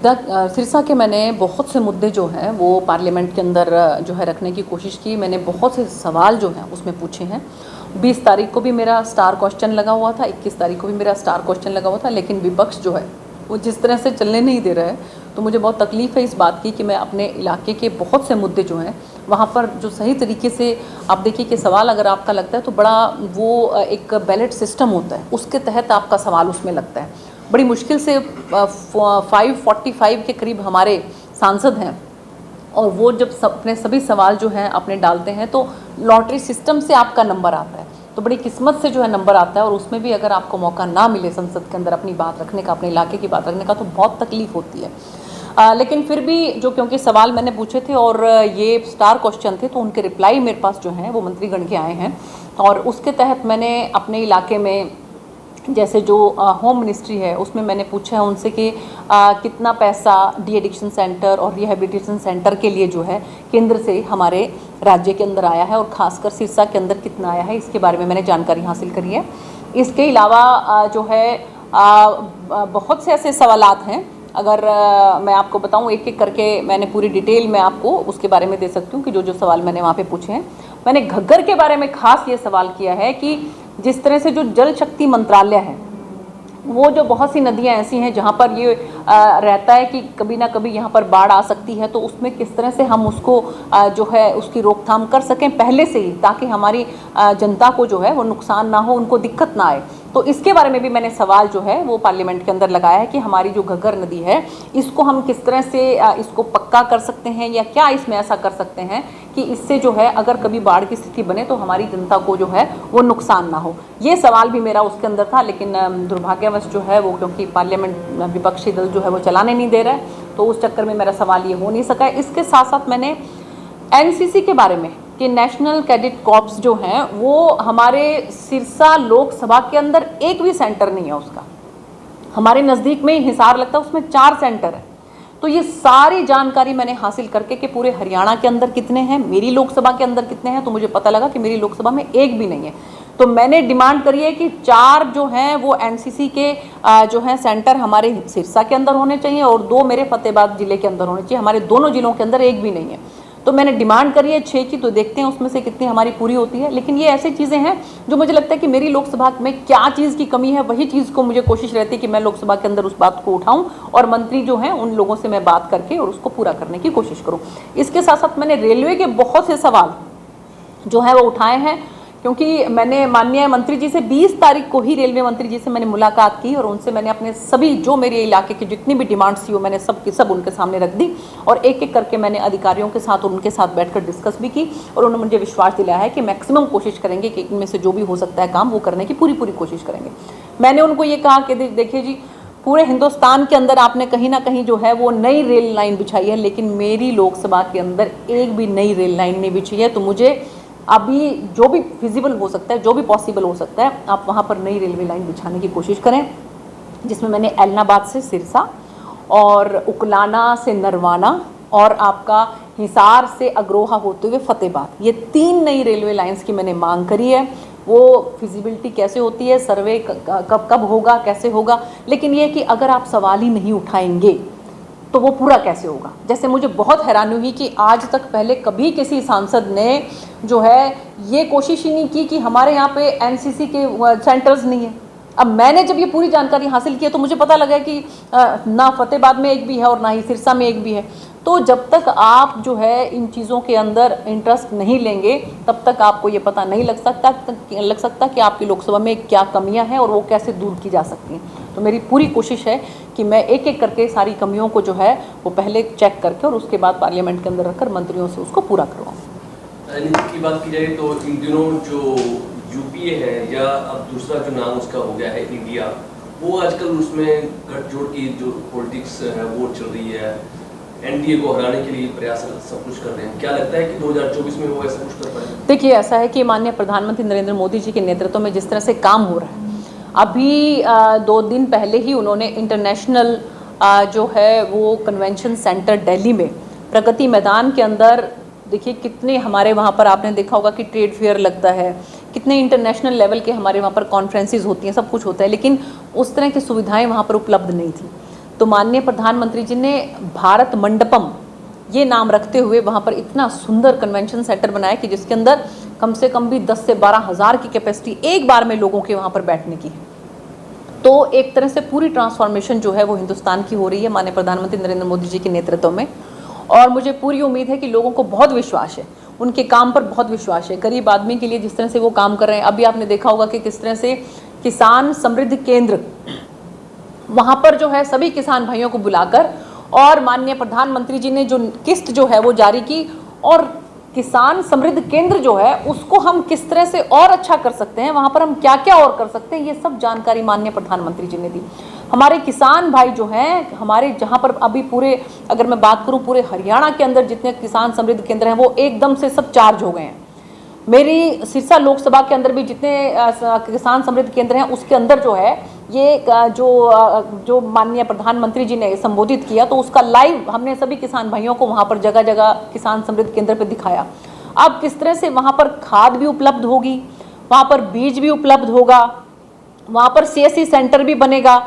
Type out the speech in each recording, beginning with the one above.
सिरसा के मैंने बहुत से मुद्दे जो हैं वो पार्लियामेंट के अंदर जो है रखने की कोशिश की। मैंने बहुत से सवाल जो हैं उसमें पूछे हैं। 20 तारीख को भी मेरा स्टार क्वेश्चन लगा हुआ था, 21 तारीख को भी मेरा स्टार क्वेश्चन लगा हुआ था, लेकिन विपक्ष जो है वो जिस तरह से चलने नहीं दे रहा है, तो मुझे बहुत तकलीफ़ है इस बात की कि मैं अपने इलाके के बहुत से मुद्दे जो हैं वहाँ पर जो सही तरीके से आप देखिए कि सवाल अगर आपका लगता है तो बड़ा वो एक बैलेट सिस्टम होता है, उसके तहत आपका सवाल उसमें लगता है। बड़ी मुश्किल से 545 के करीब हमारे सांसद हैं और वो जब अपने सभी सवाल जो हैं अपने डालते हैं तो लॉटरी सिस्टम से आपका नंबर आता है, तो बड़ी किस्मत से जो है नंबर आता है। और उसमें भी अगर आपको मौका ना मिले संसद के अंदर अपनी बात रखने का, अपने इलाके की बात रखने का, तो बहुत तकलीफ़ होती है। लेकिन फिर भी जो क्योंकि सवाल मैंने पूछे थे और ये स्टार क्वेश्चन थे, तो उनके रिप्लाई मेरे पास जो हैं वो मंत्रीगण के आए हैं और उसके तहत मैंने अपने इलाके में जैसे जो होम मिनिस्ट्री है उसमें मैंने पूछा है उनसे कि कितना पैसा डी एडिक्शन सेंटर और रिहैबिलिटेशन सेंटर के लिए जो है केंद्र से हमारे राज्य के अंदर आया है और ख़ासकर सिरसा के अंदर कितना आया है, इसके बारे में मैंने जानकारी हासिल करी है। इसके अलावा जो है बहुत से ऐसे सवालात हैं, अगर मैं आपको बताऊं एक एक करके मैंने पूरी डिटेल में आपको उसके बारे में दे सकती हूँ कि जो जो सवाल मैंने वहाँ पे पूछे हैं। मैंने घग्गर के बारे में खास ये सवाल किया है कि जिस तरह से जो जल शक्ति मंत्रालय है, वो जो बहुत सी नदियां ऐसी हैं जहाँ पर ये रहता है कि कभी ना कभी यहाँ पर बाढ़ आ सकती है, तो उसमें किस तरह से हम उसको जो है उसकी रोकथाम कर सकें पहले से ही, ताकि हमारी जनता को जो है वो नुकसान ना हो, उनको दिक्कत ना आए। तो इसके बारे में भी मैंने सवाल जो है वो पार्लियामेंट के अंदर लगाया है कि हमारी जो घग्गर नदी है इसको हम किस तरह से इसको पक्का कर सकते हैं या क्या इसमें ऐसा कर सकते हैं कि इससे जो है अगर कभी बाढ़ की स्थिति बने तो हमारी जनता को जो है वो नुकसान ना हो। ये सवाल भी मेरा उसके अंदर था, लेकिन दुर्भाग्यवश जो है वो क्योंकि पार्लियामेंट विपक्षी दल जो है वो चलाने नहीं दे रहा है, तो उस चक्कर में मेरा सवाल ये हो नहीं सका। इसके साथ साथ मैंने एनसीसी के बारे में कि नेशनल कैडेट कॉर्प्स जो हैं वो हमारे सिरसा लोकसभा के अंदर एक भी सेंटर नहीं है उसका। हमारे नज़दीक में हिसार लगता है, उसमें 4 सेंटर है। तो ये सारी जानकारी मैंने हासिल करके कि पूरे हरियाणा के अंदर कितने हैं, मेरी लोकसभा के अंदर कितने हैं, तो मुझे पता लगा कि मेरी लोकसभा में एक भी नहीं है। तो मैंने डिमांड करी है कि 4 जो हैं वो एनसीसी के जो हैं सेंटर हमारे सिरसा के अंदर होने चाहिए और 2 मेरे फतेहाबाद जिले के अंदर होने चाहिए। हमारे दोनों जिलों के अंदर एक भी नहीं है। तो मैंने डिमांड करी है 6 की, तो देखते हैं उसमें से कितनी हमारी पूरी होती है। लेकिन ये ऐसी चीज़ें हैं जो मुझे लगता है कि मेरी लोकसभा में क्या चीज़ की कमी है, वही चीज़ को मुझे कोशिश रहती है कि मैं लोकसभा के अंदर उस बात को उठाऊं और मंत्री जो हैं उन लोगों से मैं बात करके और उसको पूरा करने की कोशिश करूं। इसके साथ साथ मैंने रेलवे के बहुत से सवाल जो है वो उठाए हैं, क्योंकि मैंने माननीय मंत्री जी से 20 तारीख को ही रेलवे मंत्री जी से मैंने मुलाकात की और उनसे मैंने अपने सभी जो मेरे इलाके की जितनी भी डिमांड्स थी वो मैंने सब की सब उनके सामने रख दी और एक एक करके मैंने अधिकारियों के साथ और उनके साथ बैठकर डिस्कस भी की और उन्होंने मुझे विश्वास दिलाया है कि मैक्सिमम कोशिश करेंगे कि इनमें से जो भी हो सकता है काम वो करने की पूरी कोशिश करेंगे। मैंने उनको ये कहा कि देखिए जी, पूरे हिंदुस्तान के अंदर आपने कहीं ना कहीं जो है वो नई रेल लाइन बिछाई है, लेकिन मेरी लोकसभा के अंदर एक भी नई रेल लाइन नहीं बिछी है। तो मुझे अभी जो भी फिजिबल हो सकता है, जो भी पॉसिबल हो सकता है, आप वहाँ पर नई रेलवे लाइन बिछाने की कोशिश करें, जिसमें मैंने एलनाबाद से सिरसा और उकलाना से नरवाना और आपका हिसार से अग्रोहा होते हुए फतेहाबाद, ये 3 नई रेलवे लाइंस की मैंने मांग करी है। वो फिजिबिलिटी कैसे होती है, सर्वे कब कब होगा, कैसे होगा, लेकिन ये कि अगर आप सवाल ही नहीं उठाएंगे तो वो पूरा कैसे होगा। जैसे मुझे बहुत हैरानी हुई कि आज तक पहले कभी किसी सांसद ने जो है ये कोशिश ही नहीं की कि हमारे यहाँ पे एनसीसी के सेंटर्स नहीं है। अब मैंने जब ये पूरी जानकारी हासिल की तो मुझे पता लगा कि ना फतेहाबाद में एक भी है और ना ही सिरसा में एक भी है। तो जब तक आप जो है इन चीज़ों के अंदर इंटरेस्ट नहीं लेंगे तब तक आपको ये पता नहीं लग सकता कि आपकी लोकसभा में क्या कमियां हैं और वो कैसे दूर की जा सकती हैं। तो मेरी पूरी कोशिश है कि मैं एक एक करके सारी कमियों को जो है वो पहले चेक करके और उसके बाद पार्लियामेंट के अंदर रखकर मंत्रियों से उसको पूरा करवाऊँ। राजनीति की बात की जाए तो इन दिनों जो यूपीए है या अब दूसरा जो नाम उसका हो गया है इंडिया, वो आजकल उसमें गठजोड़ की जो पॉलिटिक्स है वो चल रही है। एनडीए को हराने के लिए प्रयास सब कुछ कर रहे हैं। क्या लगता है कि 2024 में वो ऐसा कुछ कर पाएंगे? देखिए, ऐसा है कि माननीय प्रधानमंत्री नरेंद्र मोदी जी के नेतृत्व में जिस तरह से काम हो रहा है, अभी 2 दिन पहले ही उन्होंने इंटरनेशनल जो है वो कन्वेंशन सेंटर दिल्ली में प्रगति मैदान के अंदर, देखिए कितने हमारे वहाँ पर आपने देखा होगा कि ट्रेड फेयर लगता है, कितने इंटरनेशनल लेवल के हमारे वहाँ पर कॉन्फ्रेंसेस होती हैं, सब कुछ होता है, लेकिन उस तरह की सुविधाएं वहाँ पर उपलब्ध नहीं थी। तो माननीय प्रधानमंत्री जी ने भारत मंडपम ये नाम रखते हुए वहाँ पर इतना सुंदर कन्वेंशन सेंटर बनाया कि जिसके अंदर कम से कम भी 10 से 12 हज़ार की कैपेसिटी एक बार में लोगों के वहाँ पर बैठने की है। तो एक तरह से पूरी ट्रांसफॉर्मेशन जो है वो हिंदुस्तान की हो रही है माननीय प्रधानमंत्री नरेंद्र मोदी जी के नेतृत्व में। और मुझे पूरी उम्मीद है कि लोगों को बहुत विश्वास है, उनके काम पर बहुत विश्वास है। गरीब आदमी के लिए जिस तरह से वो काम कर रहे हैं, अभी आपने देखा होगा कि किस तरह से किसान समृद्धि केंद्र वहाँ पर जो है सभी किसान भाइयों को बुलाकर और माननीय प्रधानमंत्री जी ने जो किस्त जो है वो जारी की, और किसान समृद्धि केंद्र जो है उसको हम किस तरह से और अच्छा कर सकते हैं, वहाँ पर हम क्या क्या और कर सकते हैं, ये सब जानकारी माननीय प्रधानमंत्री जी ने दी। हमारे किसान भाई जो हैं, हमारे जहाँ पर अभी पूरे, अगर मैं बात करूँ पूरे हरियाणा के अंदर जितने किसान समृद्धि केंद्र हैं वो एकदम से सब चार्ज हो गए हैं। मेरी सिरसा लोकसभा के अंदर भी जितने किसान समृद्धि केंद्र हैं उसके अंदर जो है ये जो माननीय प्रधानमंत्री जी ने संबोधित किया तो उसका लाइव हमने सभी किसान भाइयों को वहाँ पर जगह जगह किसान समृद्धि केंद्र पे दिखाया। अब किस तरह से वहाँ पर खाद भी उपलब्ध होगी, वहाँ पर बीज भी उपलब्ध होगा, वहाँ पर CSC सेंटर भी बनेगा।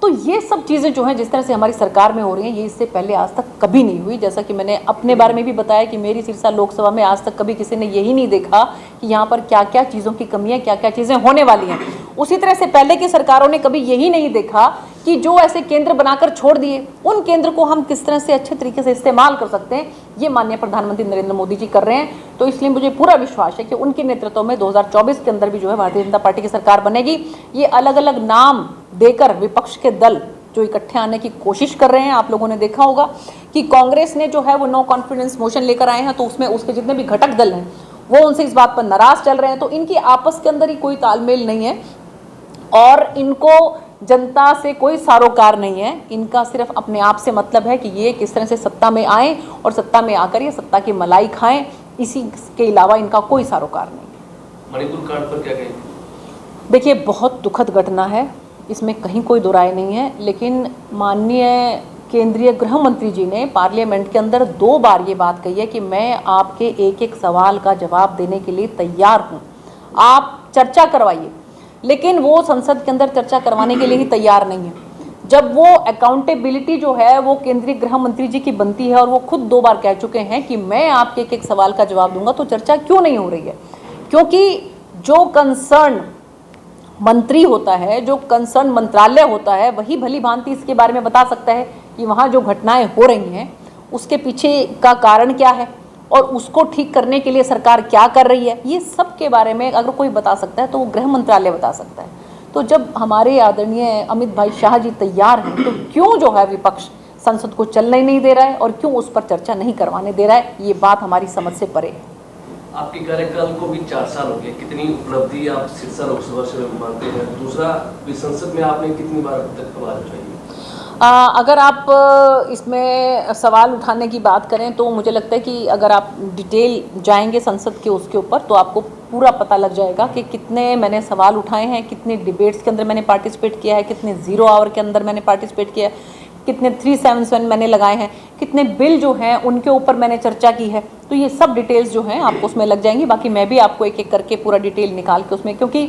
तो ये सब चीज़ें जो हैं जिस तरह से हमारी सरकार में हो रही हैं, ये इससे पहले आज तक कभी नहीं हुई। जैसा कि मैंने अपने बारे में भी बताया कि मेरी सिरसा लोकसभा में आज तक कभी किसी ने यही नहीं देखा कि यहाँ पर क्या क्या चीज़ों की कमी है, क्या क्या चीज़ें होने वाली हैं। उसी तरह से पहले की सरकारों ने कभी यही नहीं देखा कि जो ऐसे केंद्र बनाकर छोड़ दिए, उन केंद्र को हम किस तरह से अच्छे तरीके से इस्तेमाल कर सकते हैं, ये माननीय प्रधानमंत्री नरेंद्र मोदी जी कर रहे हैं। तो इसलिए मुझे पूरा विश्वास है कि उनके नेतृत्व में 2024 के अंदर भी जो है भारतीय जनता पार्टी की सरकार बनेगी। ये अलग अलग नाम देकर विपक्ष के दल जो इकट्ठे आने की कोशिश कर रहे हैं, आप लोगों ने देखा होगा कि कांग्रेस ने जो है वो नो कॉन्फिडेंस मोशन लेकर आए हैं, तो उसमें उसके जितने भी घटक दल हैं वो उनसे इस बात पर नाराज चल रहे हैं। तो इनकी आपस के अंदर ही कोई तालमेल नहीं है और इनको जनता से कोई सरोकार नहीं है। इनका सिर्फ अपने आप से मतलब है कि ये किस तरह से सत्ता में आए और सत्ता में आकर ये सत्ता की मलाई खाएं, इसी के अलावा इनका कोई सरोकार नहीं है। मणिपुर कांड पर क्या कहेंगे? देखिए, बहुत दुखद घटना है, इसमें कहीं कोई दो राय नहीं है। लेकिन माननीय केंद्रीय गृह मंत्री जी ने पार्लियामेंट के अंदर 2 बार ये बात कही है कि मैं आपके एक एक सवाल का जवाब देने के लिए तैयार हूँ, आप चर्चा करवाइए। लेकिन वो संसद के अंदर चर्चा करवाने के लिए ही तैयार नहीं है। जब वो अकाउंटेबिलिटी जो है वो केंद्रीय गृह मंत्री जी की बनती है और वो खुद 2 बार कह चुके हैं कि मैं आपके एक एक सवाल का जवाब दूंगा, तो चर्चा क्यों नहीं हो रही है? क्योंकि जो कंसर्न मंत्री होता है, जो कंसर्न मंत्रालय होता है, वही भली भांति इसके बारे में बता सकता है कि वहाँ जो घटनाएं हो रही हैं उसके पीछे का कारण क्या है और उसको ठीक करने के लिए सरकार क्या कर रही है। ये सब के बारे में अगर कोई बता सकता है तो वो गृह मंत्रालय बता सकता है। तो जब हमारे आदरणीय अमित भाई शाह जी तैयार हैं, तो क्यों जो है विपक्ष संसद को चलने ही नहीं दे रहा है और क्यों उस पर चर्चा नहीं करवाने दे रहा है? ये बात हमारी समझ से परे है। आपके कार्यकाल को भी 4 साल हो गए, कितनी उपलब्धि आप सिरसा लोकसभा से मानते हैं? दूसरा, संसद में आपने कितनी बार अब तक आवाज उठाई? अगर आप इसमें सवाल उठाने की बात करें तो मुझे लगता है कि अगर आप डिटेल जाएंगे संसद के उसके ऊपर तो आपको पूरा पता लग जाएगा कि कितने मैंने सवाल उठाए हैं, कितने डिबेट्स के अंदर मैंने पार्टिसिपेट किया है, कितने 0 आवर के अंदर मैंने पार्टिसिपेट किया है, कितने 377 मैंने लगाए हैं, कितने बिल जो हैं उनके ऊपर मैंने चर्चा की है। तो ये सब डिटेल्स जो हैं आपको उसमें लग जाएंगी। बाकी मैं भी आपको एक एक करके पूरा डिटेल निकाल के उसमें, क्योंकि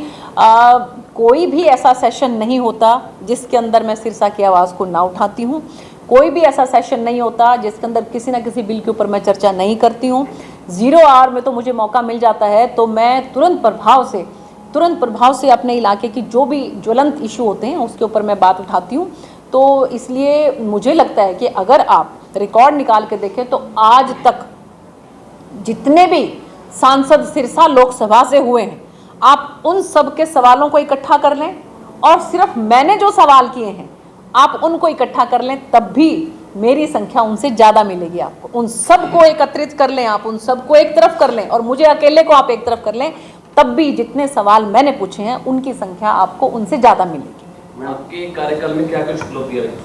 कोई भी ऐसा सेशन नहीं होता जिसके अंदर मैं सिरसा की आवाज़ को ना उठाती हूँ। कोई भी ऐसा सेशन नहीं होता जिसके अंदर किसी ना किसी बिल के ऊपर मैं चर्चा नहीं करती हूँ। 0 आवर में तो मुझे मौका मिल जाता है तो मैं तुरंत प्रभाव से अपने इलाके की जो भी ज्वलंत इशू होते हैं उसके ऊपर मैं बात उठाती हूँ। तो इसलिए मुझे लगता है कि अगर आप रिकॉर्ड निकाल के देखें तो आज तक जितने भी सांसद सिरसा लोकसभा से हुए हैं, आप उन सब के सवालों को इकट्ठा कर लें और सिर्फ मैंने जो सवाल किए हैं आप उनको इकट्ठा कर लें, तब भी मेरी संख्या उनसे ज़्यादा मिलेगी आपको। उन सबको एकत्रित कर लें, आप उन सबको एक तरफ कर लें और मुझे अकेले को आप एक तरफ कर लें, तब भी जितने सवाल मैंने पूछे हैं उनकी संख्या आपको उनसे ज़्यादा मिलेगी। आपके कार्यकाल में क्या कुछ उपलब्धियां रही?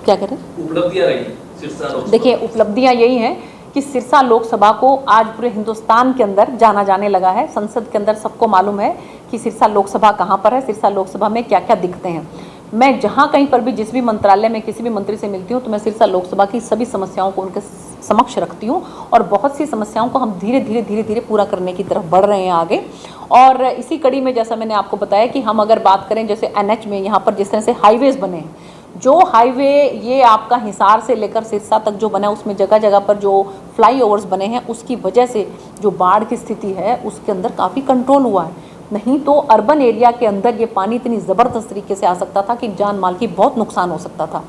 क्या करें? उपलब्धियां रही सिरसा लोकसभा? देखिए, उपलब्धियां यही हैं कि सिरसा लोकसभा को आज पूरे हिंदुस्तान के अंदर जाना जाने लगा है। संसद के अंदर सबको मालूम है कि सिरसा लोकसभा कहाँ पर है, सिरसा लोकसभा में क्या क्या दिखते हैं। मैं जहाँ कहीं पर भी जिस भी मंत्रालय में किसी भी मंत्री से मिलती हूँ तो मैं सिरसा लोकसभा की सभी समस्याओं को उनके समक्ष रखती हूँ और बहुत सी समस्याओं को हम धीरे धीरे पूरा करने की तरफ बढ़ रहे हैं आगे। और इसी कड़ी में जैसा मैंने आपको बताया कि हम अगर बात करें जैसे NH में यहाँ पर जिस तरह से हाईवेज बने हैं, जो हाईवे ये आपका हिसार से लेकर सिरसा तक जो बना है उसमें जगह जगह पर जो फ्लाईओवर्स बने हैं उसकी वजह से जो बाढ़ की स्थिति है उसके अंदर काफ़ी कंट्रोल हुआ है। नहीं तो अर्बन एरिया के अंदर ये पानी इतनी ज़बरदस्त तरीके से आ सकता था कि जान माल की बहुत नुकसान हो सकता था।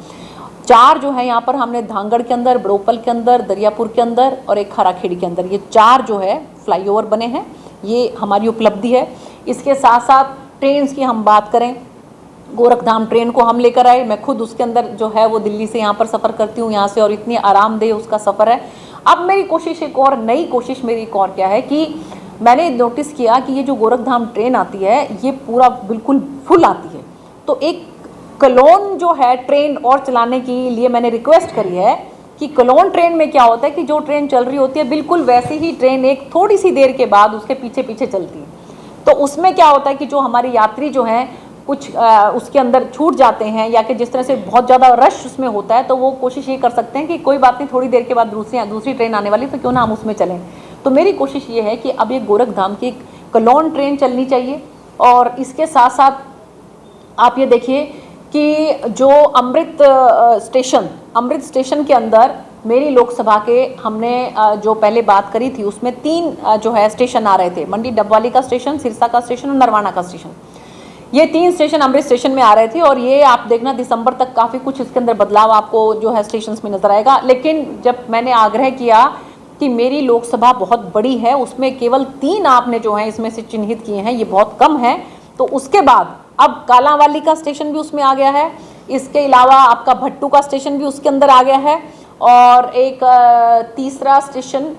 4 जो है यहाँ पर हमने धांगड़ के अंदर, बड़ोपल के अंदर, दरियापुर के अंदर और एक हराखेड़ी के अंदर, ये 4 जो है फ्लाईओवर बने हैं। ये हमारी उपलब्धि है। इसके साथ साथ ट्रेन की हम बात करें, गोरखधाम ट्रेन को हम लेकर आए। मैं खुद उसके अंदर जो है वो दिल्ली से यहाँ पर सफ़र करती हूँ यहाँ से, और इतनी आरामदेह उसका सफ़र है। अब मेरी कोशिश एक और नई कोशिश मेरी एक और क्या है कि मैंने नोटिस किया कि ये जो गोरखधाम ट्रेन आती है ये पूरा बिल्कुल फुल आती है। तो एक कलोन जो है ट्रेन और चलाने के लिए मैंने रिक्वेस्ट करी है कि कलोन ट्रेन में क्या होता है कि जो ट्रेन चल रही होती है बिल्कुल वैसी ही ट्रेन एक थोड़ी सी देर के बाद उसके पीछे पीछे चलती है। तो उसमें क्या होता है कि जो हमारे यात्री जो हैं कुछ उसके अंदर छूट जाते हैं, या कि जिस तरह से बहुत ज़्यादा रश उसमें होता है तो वो कोशिश ये कर सकते हैं कि कोई बात नहीं, थोड़ी देर के बाद दूसरी ट्रेन आने वाली तो क्यों ना हम उसमें चलें। तो मेरी कोशिश ये है कि अब ये गोरखधाम की कलोन ट्रेन चलनी चाहिए। और इसके साथ साथ आप ये देखिए कि जो अमृत स्टेशन के अंदर मेरी लोकसभा के हमने जो पहले बात करी थी उसमें 3 जो है स्टेशन आ रहे थे, मंडी डबवाली का स्टेशन, सिरसा का स्टेशन और नरवाना का स्टेशन। ये 3 स्टेशन अमृत स्टेशन में आ रहे थे और ये आप देखना दिसंबर तक काफ़ी कुछ इसके अंदर बदलाव आपको जो है स्टेशन में नज़र आएगा। लेकिन जब मैंने आग्रह किया कि मेरी लोकसभा बहुत बड़ी है, उसमें केवल 3 आपने जो है इसमें से चिन्हित किए हैं, ये बहुत कम है। तो उसके बाद अब कालांवाली का स्टेशन भी उसमें आ गया है। इसके अलावा आपका भट्टू का स्टेशन भी उसके अंदर आ गया है, और एक तीसरा स्टेशन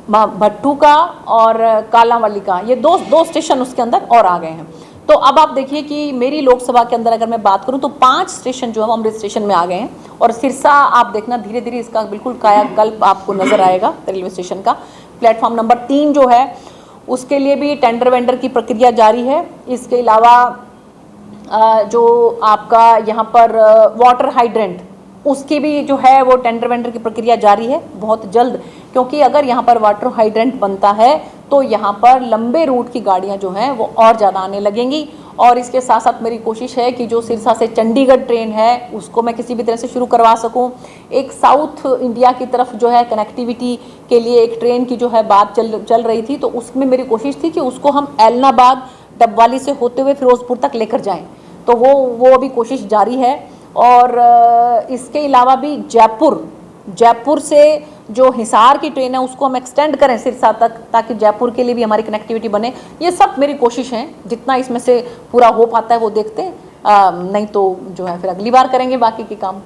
भट्टू का और कालांवाली का, ये दो स्टेशन उसके अंदर और आ गए हैं। तो अब आप देखिए कि मेरी लोकसभा के अंदर अगर मैं बात करूं तो 5 स्टेशन जो है अमृत स्टेशन में आ गए हैं। और सिरसा आप देखना धीरे धीरे इसका बिल्कुल कायाकल्प आपको नजर आएगा रेलवे स्टेशन का। प्लेटफॉर्म नंबर 3 जो है उसके लिए भी टेंडर वेंडर की प्रक्रिया जारी है। इसके अलावा जो आपका यहाँ पर वाटर हाइड्रेंट उसकी भी जो है वो टेंडर वेंडर की प्रक्रिया जारी है बहुत जल्द, क्योंकि अगर यहाँ पर वाटर हाइड्रेंट बनता है तो यहाँ पर लंबे रूट की गाड़ियाँ जो हैं वो और ज़्यादा आने लगेंगी। और इसके साथ साथ मेरी कोशिश है कि जो सिरसा से चंडीगढ़ ट्रेन है उसको मैं किसी भी तरह से शुरू करवा सकूं। एक साउथ इंडिया की तरफ जो है कनेक्टिविटी के लिए एक ट्रेन की जो है बात चल रही थी, तो उसमें मेरी कोशिश थी कि उसको हम एलनाबाद डबवाली से होते हुए फिरोजपुर तक लेकर जाएं। तो वो अभी कोशिश जारी है। और इसके अलावा भी जयपुर से जो हिसार की ट्रेन है उसको हम एक्सटेंड करें सिरसा तक, ताकि जयपुर के लिए भी हमारी कनेक्टिविटी बने। ये सब मेरी कोशिश है, जितना इसमें से पूरा हो पाता है वो देखते हैं, नहीं तो जो है फिर अगली बार करेंगे बाकी के काम।